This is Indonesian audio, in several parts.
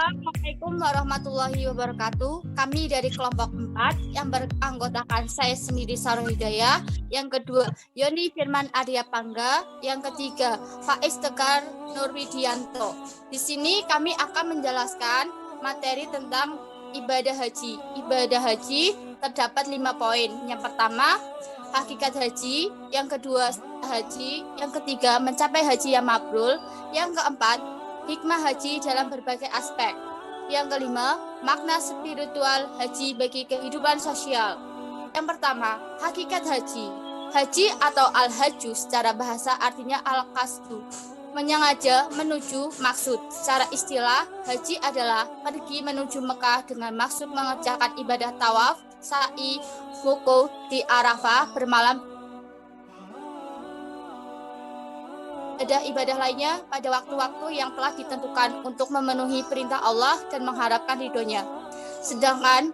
Assalamualaikum warahmatullahi wabarakatuh. Kami dari kelompok 4 yang beranggotakan saya sendiri Sarah Hidayah, yang kedua Yoni Firman Arya Pangga, yang ketiga Faiz Tegar Nurwidianto. Di sini kami akan menjelaskan materi tentang ibadah haji. Ibadah haji terdapat 5 poin. Yang pertama, hakikat haji, yang kedua haji, yang ketiga mencapai haji yang mabrur, yang keempat hikmah haji dalam berbagai aspek. Yang kelima, makna spiritual haji bagi kehidupan sosial. Yang pertama, hakikat haji. Haji atau al-hajju secara bahasa artinya al-qasdu, menyengaja menuju maksud. Secara istilah, haji adalah pergi menuju Mekah dengan maksud mengerjakan ibadah tawaf, sa'i, wukuf di Arafah, bermalam ibadah lainnya pada waktu-waktu yang telah ditentukan untuk memenuhi perintah Allah dan mengharapkan ridhonya. Sedangkan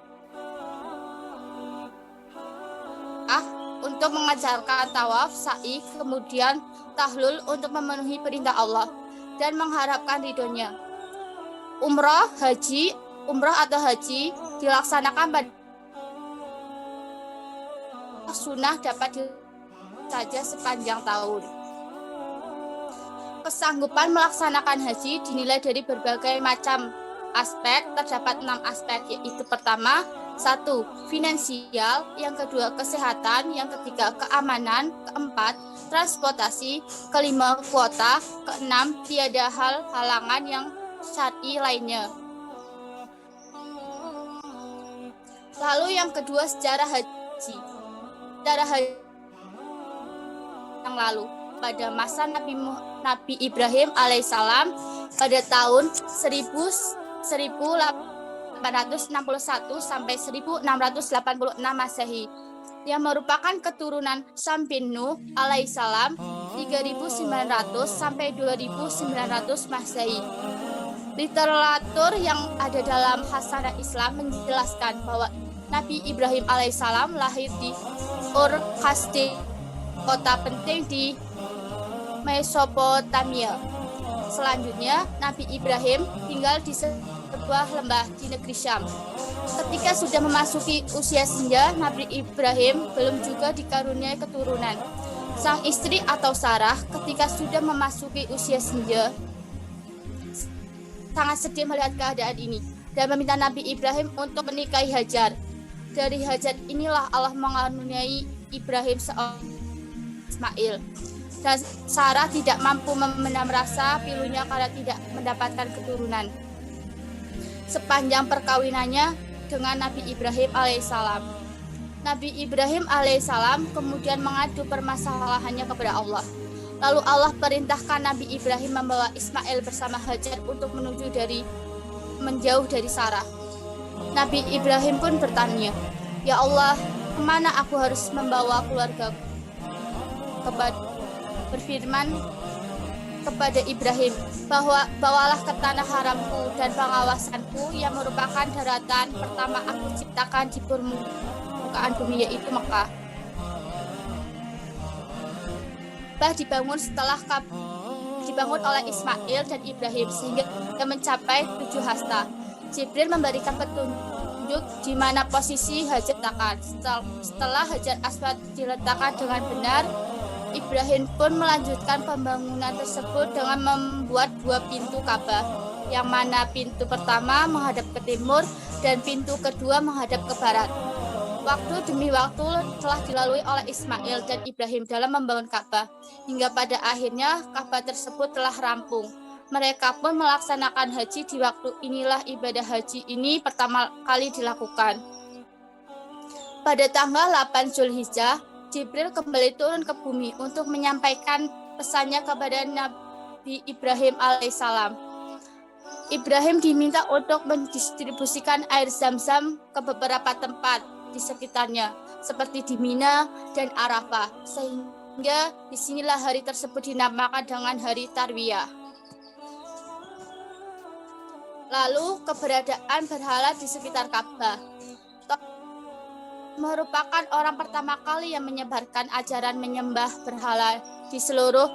untuk mengajarkan tawaf, sa'i, kemudian tahlul untuk memenuhi perintah Allah dan mengharapkan ridhonya. Umrah atau haji dilaksanakan pada sunnah dapat saja sepanjang tahun. Kesanggupan melaksanakan haji dinilai dari berbagai macam aspek. Terdapat 6 aspek, yaitu pertama, 1. Finansial, yang kedua kesehatan, yang ketiga keamanan, keempat transportasi, kelima kuota, keenam tiada halangan yang syar'i lainnya. Lalu yang kedua, sejarah haji. Sejarah haji yang lalu, pada masa Nabi Ibrahim alaihissalam pada tahun 1861 sampai 1686 Masehi, yang merupakan keturunan Sam bin Nuh alaihissalam 3900 sampai 2900 Masehi. Literatur yang ada dalam Hasanah Islam menjelaskan bahwa Nabi Ibrahim alaihissalam lahir di Ur Kasdim, kota penting di Mesopotamia. Selanjutnya, Nabi Ibrahim tinggal di sebuah lembah di negeri Syam. Ketika sudah memasuki usia senja, Nabi Ibrahim belum juga dikaruniai keturunan. Sang istri atau Sarah ketika sudah memasuki usia senja sangat sedih melihat keadaan ini dan meminta Nabi Ibrahim untuk menikahi Hajar. Dari Hajar inilah Allah mengaruniai Ibrahim seorang Ismail. Dan Sarah tidak mampu memendam rasa pilunya karena tidak mendapatkan keturunan sepanjang perkawinannya dengan Nabi Ibrahim alaihissalam. Nabi Ibrahim alaihissalam kemudian mengadu permasalahannya kepada Allah. Lalu Allah perintahkan Nabi Ibrahim membawa Ismail bersama Hajar untuk menjauh dari Sarah. Nabi Ibrahim pun bertanya, "Ya Allah, kemana aku harus membawa keluarga?" Berfirman kepada Ibrahim bahwa bawalah ke tanah haramku dan pengawasanku yang merupakan daratan pertama aku ciptakan di permukaan bumi, yaitu Mekah. Dibangun oleh Ismail dan Ibrahim sehingga mencapai 7 hasta. Jibril memberikan petunjuk di mana posisi Hajar diletakkan. Setelah Hajar Aswad diletakkan dengan benar, Ibrahim pun melanjutkan pembangunan tersebut dengan membuat 2 pintu Ka'bah, yang mana pintu pertama menghadap ke timur dan pintu kedua menghadap ke barat. Waktu demi waktu telah dilalui oleh Ismail dan Ibrahim dalam membangun Ka'bah, hingga pada akhirnya Ka'bah tersebut telah rampung. Mereka pun melaksanakan haji. Di waktu inilah ibadah haji ini pertama kali dilakukan. Pada tanggal 8 Zulhijjah, Jibril kembali turun ke bumi untuk menyampaikan pesannya kepada Nabi Ibrahim alaihissalam. Ibrahim diminta untuk mendistribusikan air Zam-Zam ke beberapa tempat di sekitarnya, seperti di Mina dan Arafah, sehingga disinilah hari tersebut dinamakan dengan hari Tarwiyah. Lalu keberadaan berhala di sekitar Ka'bah merupakan orang pertama kali yang menyebarkan ajaran menyembah berhala di seluruh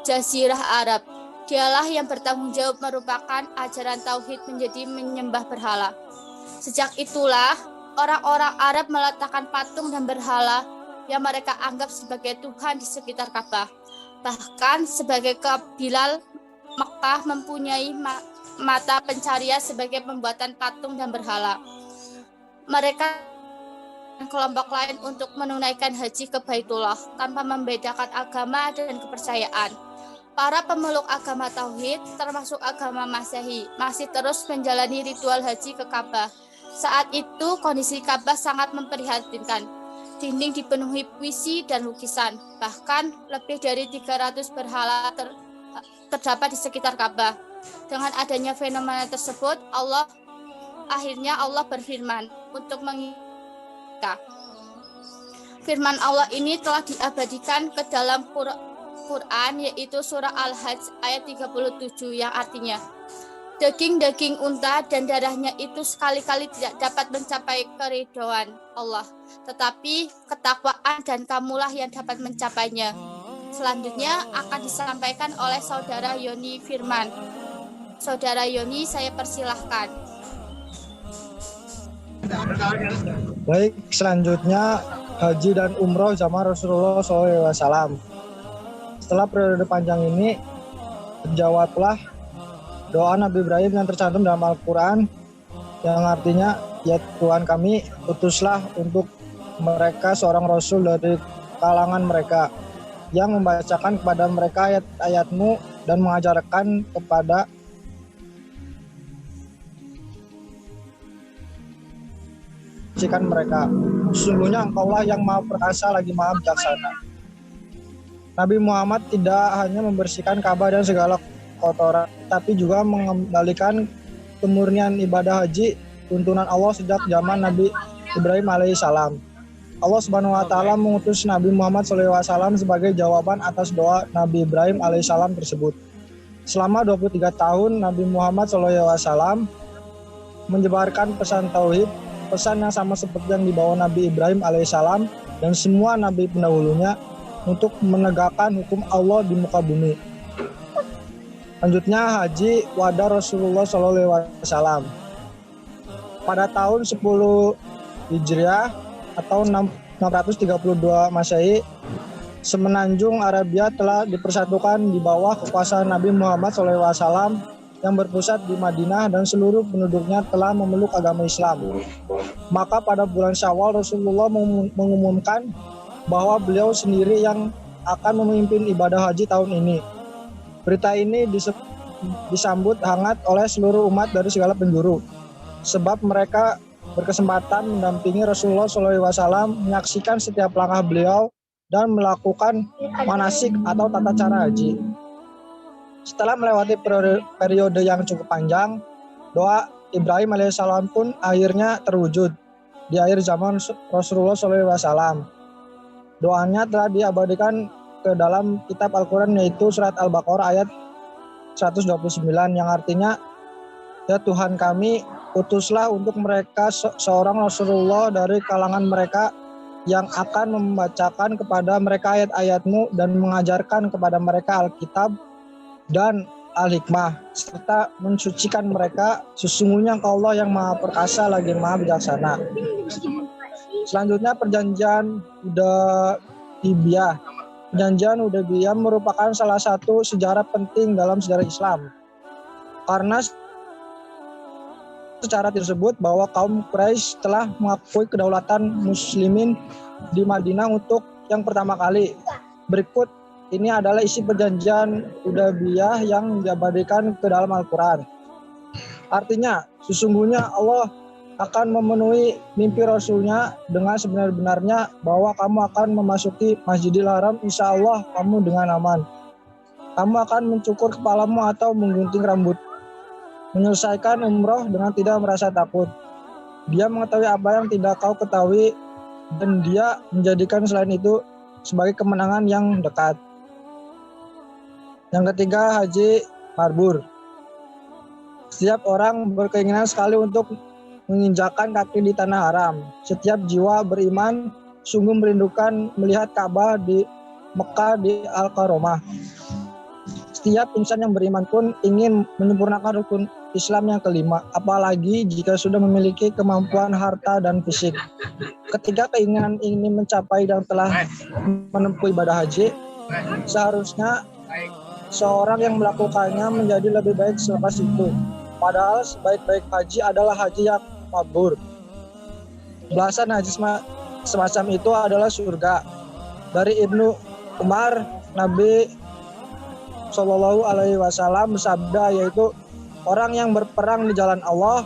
Jazirah Arab. Dialah yang bertanggung jawab merupakan ajaran tauhid menjadi menyembah berhala. Sejak itulah orang-orang Arab meletakkan patung dan berhala yang mereka anggap sebagai Tuhan di sekitar Ka'bah. Bahkan sebagai kabilah Mekah mempunyai mata pencarian sebagai pembuatan patung dan berhala. Mereka dan kelompok lain untuk menunaikan haji ke Baitullah tanpa membedakan agama dan kepercayaan. Para pemeluk agama Tauhid, termasuk agama Masehi, masih terus menjalani ritual haji ke Ka'bah. Saat itu, kondisi Ka'bah sangat memprihatinkan. Dinding dipenuhi puisi dan lukisan. Bahkan, lebih dari 300 berhala terdapat di sekitar Ka'bah. Dengan adanya fenomena tersebut, akhirnya Allah berfirman untuk mengingatkan. Firman Allah ini telah diabadikan ke dalam Quran, yaitu surah Al-Hajj ayat 37 yang artinya, daging-daging unta dan darahnya itu sekali-kali tidak dapat mencapai keridhaan Allah, tetapi ketakwaan dan kamulah yang dapat mencapainya. Selanjutnya akan disampaikan oleh Saudara Yoni Firman. Saudara Yoni, saya persilahkan. Baik, selanjutnya haji dan umroh zaman Rasulullah SAW. Setelah periode panjang ini, terjawablah doa Nabi Ibrahim yang tercantum dalam Al-Quran, yang artinya, ya Tuhan kami, utuslah untuk mereka seorang Rasul dari kalangan mereka, yang membacakan kepada mereka ayat-ayat-Mu dan mengajarkan kepada mereka. Sesungguhnya Engkaulah yang Maha Perkasa lagi Maha Bijaksana. Nabi Muhammad tidak hanya membersihkan Ka'bah dan segala kotoran, tapi juga mengembalikan kemurnian ibadah haji tuntunan Allah sejak zaman Nabi Ibrahim alaihissalam. Allah Subhanahu wa taala mengutus Nabi Muhammad SAW sebagai jawaban atas doa Nabi Ibrahim alaihissalam tersebut. Selama 23 tahun Nabi Muhammad SAW menyebarkan pesan tauhid, pesan yang sama seperti yang dibawa Nabi Ibrahim alaihissalam dan semua nabi pendahulunya, untuk menegakkan hukum Allah di muka bumi. Selanjutnya haji wada Rasulullah SAW. Pada tahun 10 Hijriah atau 632 Masehi, semenanjung Arabia telah dipersatukan di bawah kekuasaan Nabi Muhammad SAW yang berpusat di Madinah, dan seluruh penduduknya telah memeluk agama Islam. Maka pada bulan Syawal Rasulullah mengumumkan bahwa beliau sendiri yang akan memimpin ibadah haji tahun ini. Berita ini disambut hangat oleh seluruh umat dari segala penjuru, sebab mereka berkesempatan mendampingi Rasulullah SAW menyaksikan setiap langkah beliau dan melakukan manasik atau tata cara haji. Setelah melewati periode yang cukup panjang, doa Ibrahim alaihissalam pun akhirnya terwujud di akhir zaman Rasulullah SAW. Doanya telah diabadikan ke dalam kitab Al-Quran, yaitu surat Al-Baqarah ayat 129 yang artinya, ya Tuhan kami, utuslah untuk mereka seorang Rasulullah dari kalangan mereka yang akan membacakan kepada mereka ayat-ayat-Mu dan mengajarkan kepada mereka Alkitab dan Al-Hikmah, serta mensucikan mereka. Sesungguhnya Engkau Allah yang Maha Perkasa lagi Maha Bijaksana. Selanjutnya perjanjian Hudaybiyah. Perjanjian Hudaybiyah merupakan salah satu sejarah penting dalam sejarah Islam, karena secara tersebut bahwa kaum Quraisy telah mengakui kedaulatan muslimin di Madinah untuk yang pertama kali. Berikut ini adalah isi perjanjian Hudaybiyah yang diabadikan ke dalam Al-Quran. Artinya, sesungguhnya Allah akan memenuhi mimpi Rasulnya dengan sebenar-benarnya bahwa kamu akan memasuki Masjidil Haram, insya Allah kamu dengan aman. Kamu akan mencukur kepalamu atau menggunting rambut, menyelesaikan umroh dengan tidak merasa takut. Dia mengetahui apa yang tidak kau ketahui, dan dia menjadikan selain itu sebagai kemenangan yang dekat. Yang ketiga, haji marbur. Setiap orang berkeinginan sekali untuk menginjakkan kaki di tanah haram. Setiap jiwa beriman sungguh merindukan melihat Ka'bah di Mekah di Al-Karomah. Setiap insan yang beriman pun ingin menyempurnakan rukun Islam yang kelima, apalagi jika sudah memiliki kemampuan harta dan fisik. Ketika keinginan ini mencapai dan telah menempuh ibadah haji, seharusnya seorang yang melakukannya menjadi lebih baik selepas itu. Padahal sebaik-baik haji adalah haji yang mabrur. Belasan haji semacam itu adalah surga. Dari Ibnu Umar, Nabi Shallallahu Alaihi Wasallam bersabda, yaitu orang yang berperang di jalan Allah,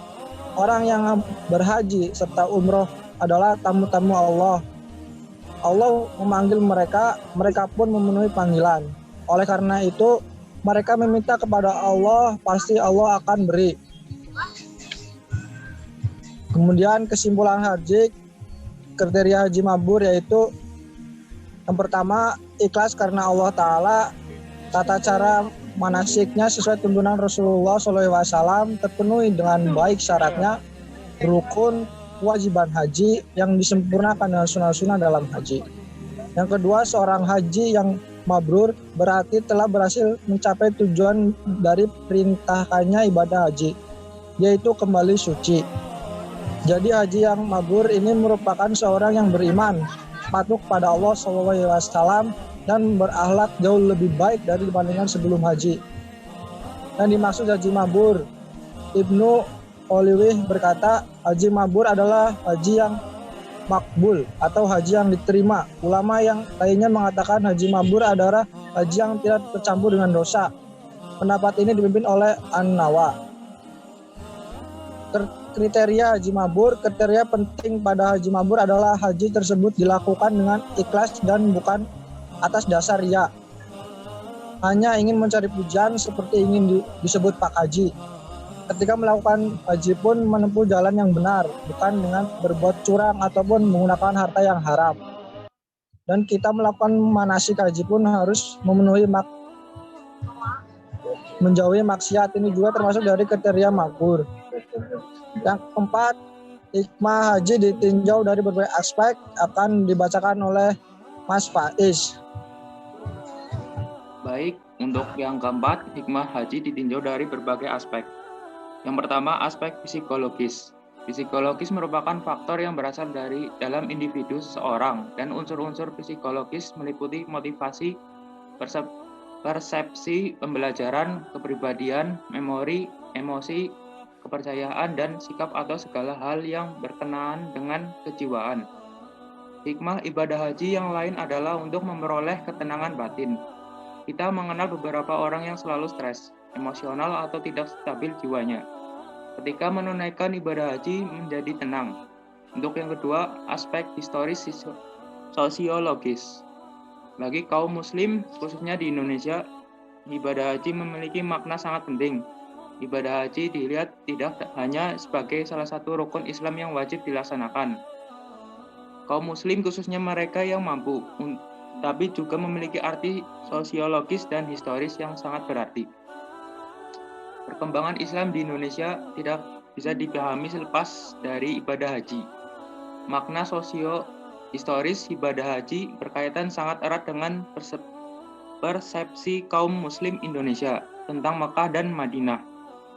orang yang berhaji serta umroh adalah tamu-tamu Allah. Allah memanggil mereka, mereka pun memenuhi panggilan. Oleh karena itu, mereka meminta kepada Allah, pasti Allah akan beri. Kemudian kesimpulan haji, kriteria haji mabrur yaitu yang pertama, ikhlas karena Allah Ta'ala. Tata cara manasiknya sesuai tuntunan Rasulullah SAW terpenuhi dengan baik syaratnya, rukun, kewajiban haji yang disempurnakan dengan sunnah-sunnah dalam haji. Yang kedua, seorang haji yang mabrur berarti telah berhasil mencapai tujuan dari perintahkannya ibadah haji, yaitu kembali suci. Jadi haji yang mabrur ini merupakan seorang yang beriman, patuh pada Allah SAW, dan berakhlak jauh lebih baik dari dibandingkan sebelum haji. Yang dimaksud haji mabrur, Ibnu Oliwih berkata, haji mabrur adalah haji yang makbul atau haji yang diterima. Ulama yang lainnya mengatakan haji mabrur adalah haji yang tidak tercampur dengan dosa. Pendapat ini dipimpin oleh An-Nawa. Kriteria haji mabrur, kriteria penting pada haji mabrur adalah haji tersebut dilakukan dengan ikhlas dan bukan atas dasar riya. Hanya ingin mencari pujian seperti ingin disebut Pak Haji. Ketika melakukan haji pun menempuh jalan yang benar, bukan dengan berbuat curang ataupun menggunakan harta yang haram. Dan kita melakukan manasik haji pun harus memenuhi menjauhi maksiat. Ini juga termasuk dari kriteria mabrur. Yang keempat, hikmah haji ditinjau dari berbagai aspek, akan dibacakan oleh Mas Faiz. Baik, untuk yang keempat, hikmah haji ditinjau dari berbagai aspek. Yang pertama, aspek psikologis. Psikologis merupakan faktor yang berasal dari dalam individu seseorang, dan unsur-unsur psikologis meliputi motivasi, persepsi, pembelajaran, kepribadian, memori, emosi, kepercayaan, dan sikap atau segala hal yang berkenaan dengan kejiwaan. Hikmah ibadah haji yang lain adalah untuk memperoleh ketenangan batin. Kita mengenal beberapa orang yang selalu stres, emosional, atau tidak stabil jiwanya. Ketika menunaikan ibadah haji menjadi tenang. Untuk yang kedua, aspek historis sosiologis. Bagi kaum muslim, khususnya di Indonesia, ibadah haji memiliki makna sangat penting. Ibadah haji dilihat tidak hanya sebagai salah satu rukun Islam yang wajib dilaksanakan. Kaum muslim khususnya mereka yang mampu, tapi juga memiliki arti sosiologis dan historis yang sangat berarti. Perkembangan Islam di Indonesia tidak bisa dipahami selepas dari ibadah haji. Makna sosio-historis ibadah haji berkaitan sangat erat dengan persepsi kaum muslim Indonesia tentang Mekah dan Madinah.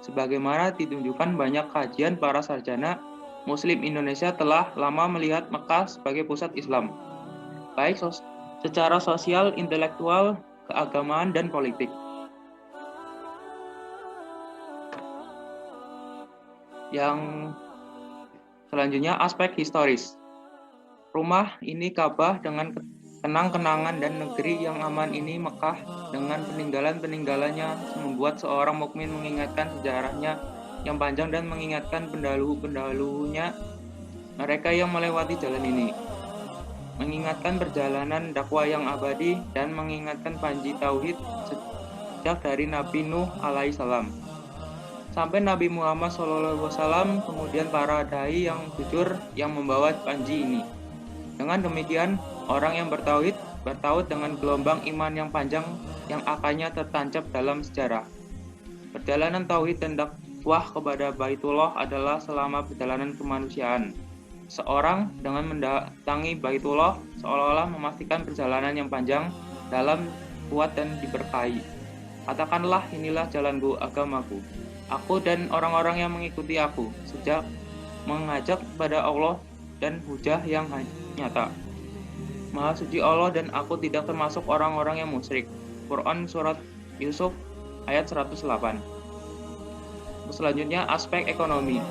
Sebagaimana ditunjukkan banyak kajian para sarjana muslim Indonesia telah lama melihat Mekah sebagai pusat Islam, baik secara sosial, intelektual, keagamaan, dan politik. Yang selanjutnya, aspek historis. Rumah ini Ka'bah dengan kenang-kenangan dan negeri yang aman ini Mekah dengan peninggalan-peninggalannya membuat seorang mukmin mengingatkan sejarahnya yang panjang dan mengingatkan pendahulu-pendahulunya, mereka yang melewati jalan ini. Mengingatkan perjalanan dakwah yang abadi dan mengingatkan panji tauhid sejak dari Nabi Nuh alaihissalam sampai Nabi Muhammad SAW, kemudian para dai yang jujur yang membawa panji ini. Dengan demikian, orang yang bertauhid dengan gelombang iman yang panjang yang akannya tertancap dalam sejarah. Perjalanan tauhid dan dakwah kepada Baitullah adalah selama perjalanan kemanusiaan. Seorang dengan mendatangi Baitullah seolah-olah memastikan perjalanan yang panjang dalam kuat dan diberkahi. Katakanlah, inilah jalanku, agamaku. Aku dan orang-orang yang mengikuti aku, sejak mengajak kepada Allah dan hujah yang nyata. Maha suci Allah dan aku tidak termasuk orang-orang yang musyrik. Quran Surat Yusuf ayat 108. Selanjutnya, aspek ekonomi.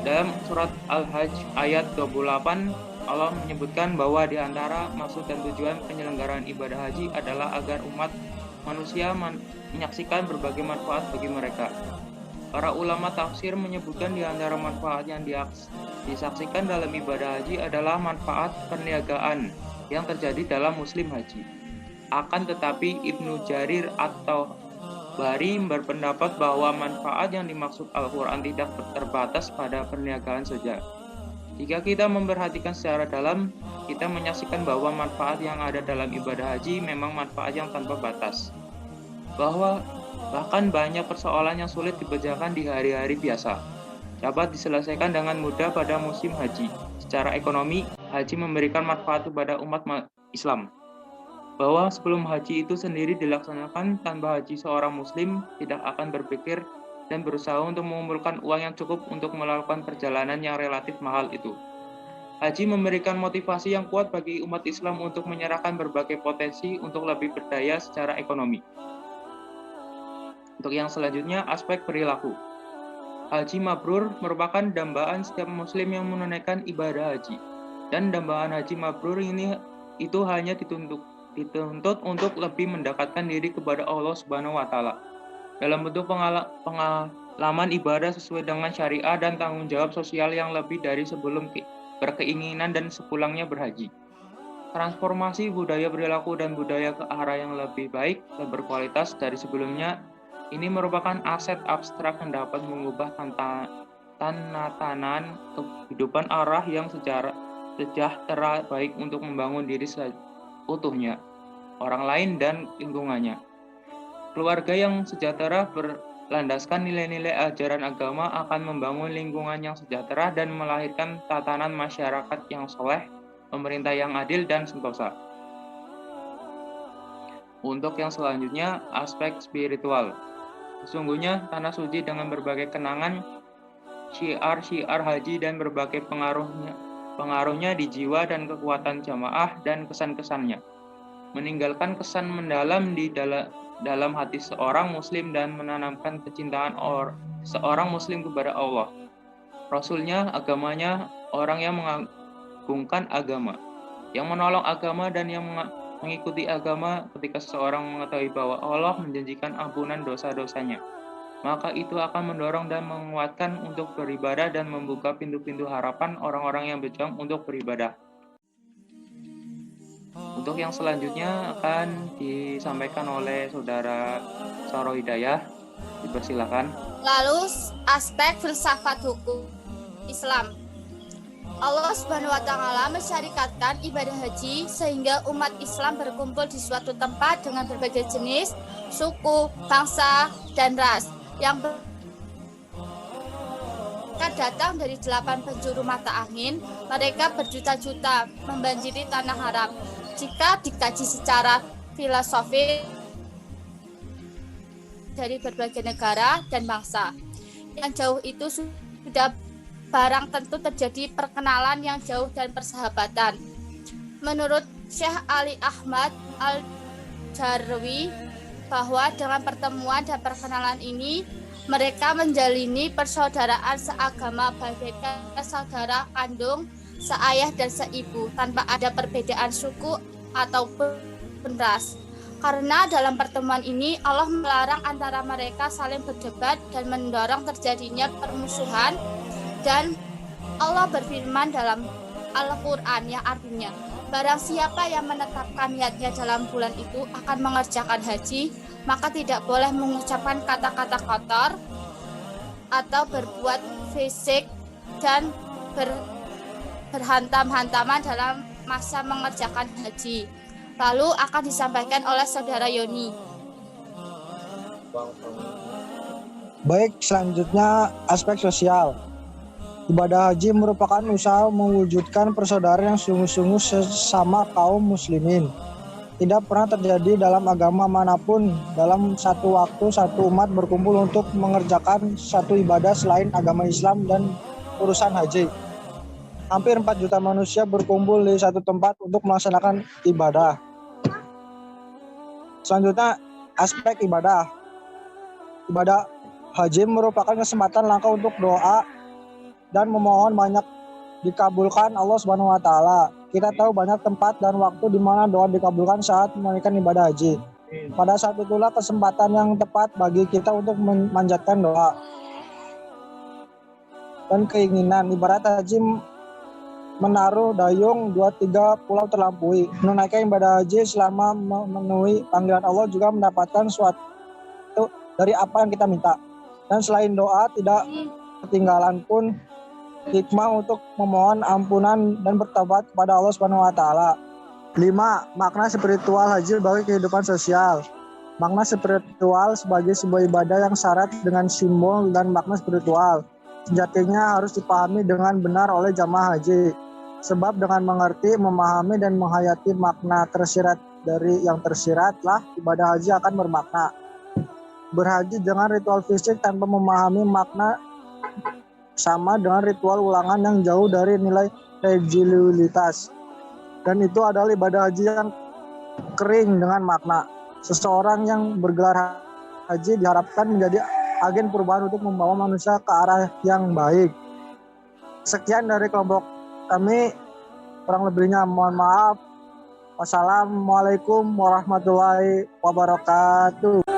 Dalam surat Al-Hajj ayat 28, Allah menyebutkan bahwa di antara maksud dan tujuan penyelenggaraan ibadah haji adalah agar umat manusia menyaksikan berbagai manfaat bagi mereka. Para ulama tafsir menyebutkan di antara manfaat yang disaksikan dalam ibadah haji adalah manfaat perniagaan yang terjadi dalam muslim haji. Akan tetapi Ibnu Jarir atau Bari berpendapat bahwa manfaat yang dimaksud Al-Quran tidak terbatas pada perniagaan saja. Jika kita memperhatikan secara dalam, kita menyaksikan bahwa manfaat yang ada dalam ibadah haji memang manfaat yang tanpa batas. Bahwa bahkan banyak persoalan yang sulit dikerjakan di hari-hari biasa dapat diselesaikan dengan mudah pada musim haji. Secara ekonomi, haji memberikan manfaat kepada umat Islam. Bahwa sebelum haji itu sendiri dilaksanakan, tanpa haji seorang muslim tidak akan berpikir dan berusaha untuk mengumpulkan uang yang cukup untuk melakukan perjalanan yang relatif mahal itu. Haji memberikan motivasi yang kuat bagi umat Islam untuk menyerahkan berbagai potensi untuk lebih berdaya secara ekonomi. Untuk yang selanjutnya, aspek perilaku. Haji mabrur merupakan dambaan setiap muslim yang menunaikan ibadah haji. Dan dambaan haji mabrur itu hanya dituntut untuk lebih mendekatkan diri kepada Allah Subhanahu wa Ta'ala dalam bentuk pengalaman ibadah sesuai dengan syariah dan tanggung jawab sosial yang lebih dari sebelum berkeinginan dan sepulangnya berhaji. Transformasi budaya perilaku dan budaya ke arah yang lebih baik dan berkualitas dari sebelumnya ini merupakan aset abstrak yang dapat mengubah tatanan kehidupan arah yang sejahtera baik untuk membangun diri utuhnya, orang lain dan lingkungannya. Keluarga yang sejahtera berlandaskan nilai-nilai ajaran agama akan membangun lingkungan yang sejahtera dan melahirkan tatanan masyarakat yang soleh, pemerintah yang adil dan sentosa. Untuk yang selanjutnya, aspek spiritual. Sesungguhnya tanah suci dengan berbagai kenangan, syiar-syiar haji dan berbagai pengaruhnya di jiwa dan kekuatan jamaah dan kesan-kesannya, meninggalkan kesan mendalam di dalam hati seorang muslim dan menanamkan kecintaan seorang muslim kepada Allah, Rasulnya, agamanya, orang yang mengagungkan agama, yang menolong agama dan yang mengikuti agama. Ketika seseorang mengetahui bahwa Allah menjanjikan ampunan dosa-dosanya, maka itu akan mendorong dan menguatkan untuk beribadah dan membuka pintu-pintu harapan orang-orang yang berjuang untuk beribadah. Untuk yang selanjutnya akan disampaikan oleh Saudara Saro Hidayah. Dipersilakan. Lalu aspek filsafat hukum Islam. Allah Subhanahu wa Ta'ala mensyariatkan ibadah haji sehingga umat Islam berkumpul di suatu tempat dengan berbagai jenis, suku, bangsa, dan ras yang datang dari 8 penjuru mata angin. Mereka berjuta-juta membanjiri tanah Arab. Jika dikaji secara filosofi dari berbagai negara dan bangsa yang jauh itu sudah barang tentu terjadi perkenalan yang jauh dan persahabatan. Menurut Syekh Ali Ahmad Al-Jarwi bahwa dengan pertemuan dan perkenalan ini mereka menjalini persaudaraan seagama bagaikan saudara kandung, seayah dan seibu tanpa ada perbedaan suku ataupun ras. Karena dalam pertemuan ini Allah melarang antara mereka saling berdebat dan mendorong terjadinya permusuhan, dan Allah berfirman dalam Al-Quran yang artinya, barang siapa yang menetapkan niatnya dalam bulan itu akan mengerjakan haji, maka tidak boleh mengucapkan kata-kata kotor atau berbuat fisik dan berhantam-hantaman dalam masa mengerjakan haji. Lalu akan disampaikan oleh Saudara Yoni. Baik, selanjutnya aspek sosial. Ibadah haji merupakan usaha mewujudkan persaudaraan yang sungguh-sungguh sesama kaum muslimin. tidak pernah terjadi dalam agama manapun dalam satu waktu satu umat berkumpul untuk mengerjakan satu ibadah selain agama Islam dan urusan haji. Hampir 4 juta manusia berkumpul di satu tempat untuk melaksanakan ibadah. Selanjutnya, aspek ibadah. Ibadah haji merupakan kesempatan langka untuk doa dan memohon banyak dikabulkan Allah Subhanahu wa taala. Kita tahu banyak tempat dan waktu di mana doa dikabulkan saat menunaikan ibadah haji. Pada saat itulah kesempatan yang tepat bagi kita untuk memanjatkan doa dan keinginan. Ibarat haji menaruh dayung 2-3 pulau terlampaui. Menunaikan ibadah haji selama memenuhi panggilan Allah juga mendapatkan suatu dari apa yang kita minta. Dan selain doa tidak ketinggalan pun hikmah untuk memohon ampunan dan bertobat kepada Allah Subhanahu wa taala. 5. Makna spiritual haji bagi kehidupan sosial. Makna spiritual sebagai sebuah ibadah yang syarat dengan simbol dan makna spiritual. Sejatinya harus dipahami dengan benar oleh jamaah haji. Sebab dengan mengerti, memahami dan menghayati makna tersirat dari yang tersiratlah ibadah haji akan bermakna. Berhaji dengan ritual fisik tanpa memahami makna sama dengan ritual ulangan yang jauh dari nilai religiusitas. Dan itu adalah ibadah haji yang kering dengan makna. Seseorang yang bergelar haji diharapkan menjadi agen perubahan untuk membawa manusia ke arah yang baik. Sekian dari kelompok kami, kurang lebihnya mohon maaf. Wassalamualaikum warahmatullahi wabarakatuh.